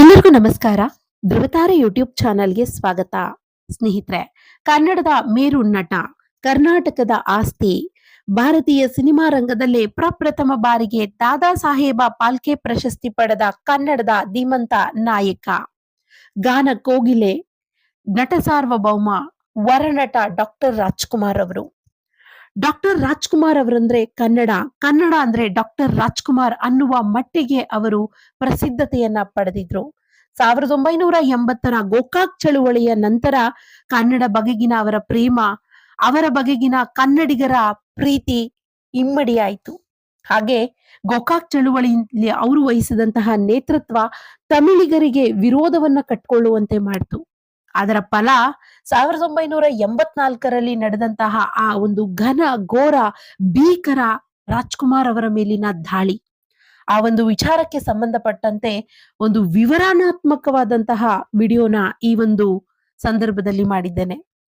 ಎಲ್ಲರಿಗೂ ನಮಸ್ಕಾರ. ಧ್ರುವತಾರೆ ಯೂಟ್ಯೂಬ್ ಚಾನೆಲ್ಗೆ ಸ್ವಾಗತ. ಸ್ನೇಹಿತರೆ, ಕನ್ನಡದ ಮೇರು ನಟ, ಕರ್ನಾಟಕದ ಆಸ್ತಿ, ಭಾರತೀಯ ಸಿನಿಮಾ ರಂಗದಲ್ಲಿ ಪ್ರಪ್ರಥಮ ಬಾರಿಗೆ ದಾದಾ ಸಾಹೇಬ ಪಾಲ್ಕೆ ಪ್ರಶಸ್ತಿ ಪಡೆದ ಕನ್ನಡದ ಧೀಮಂತ ನಾಯಕ, ಗಾನ ಕೋಗಿಲೆ, ನಟ ಸಾರ್ವಭೌಮ, ವರನಟ ಡಾಕ್ಟರ್ ರಾಜ್ಕುಮಾರ್ ಅವರು. ಡಾಕ್ಟರ್ ರಾಜ್ಕುಮಾರ್ ಅವರಂದ್ರೆ ಕನ್ನಡ, ಕನ್ನಡ ಅಂದ್ರೆ ಡಾಕ್ಟರ್ ರಾಜ್ಕುಮಾರ್ ಅನ್ನುವ ಮಟ್ಟಿಗೆ ಅವರು ಪ್ರಸಿದ್ಧತೆಯನ್ನ ಪಡೆದಿದ್ರು. 1980ರ ಗೋಕಾಕ್ ಚಳುವಳಿಯ ನಂತರ ಕನ್ನಡ ಬಗೆಗಿನ ಅವರ ಪ್ರೇಮ, ಅವರ ಬಗೆಗಿನ ಕನ್ನಡಿಗರ ಪ್ರೀತಿ ಇಮ್ಮಡಿಯಾಯಿತು. ಹಾಗೆ ಗೋಕಾಕ್ ಚಳುವಳಿಯಲ್ಲಿ ಅವರು ವಹಿಸಿದಂತಹ ನೇತೃತ್ವ ತಮಿಳಿಗರಿಗೆ ವಿರೋಧವನ್ನ ಕಟ್ಕೊಳ್ಳುವಂತೆ ಮಾಡಿತು. ಅದರ ಫಲ 1984ರಲ್ಲಿ ನಡೆದಂತಹ ಆ ಒಂದು ಘನ ಘೋರ ಭೀಕರ ರಾಜ್ಕುಮಾರ್ ಅವರ ಮೇಲಿನ ದಾಳಿ, ಆ ಒಂದು ವಿಚಾರಕ್ಕೆ ಸಂಬಂಧಪಟ್ಟಂತೆ ಒಂದು ವಿವರಣಾತ್ಮಕವಾದಂತಹ ವಿಡಿಯೋನ ಈ ಒಂದು ಸಂದರ್ಭದಲ್ಲಿ ಮಾಡಿದ್ದೇನೆ.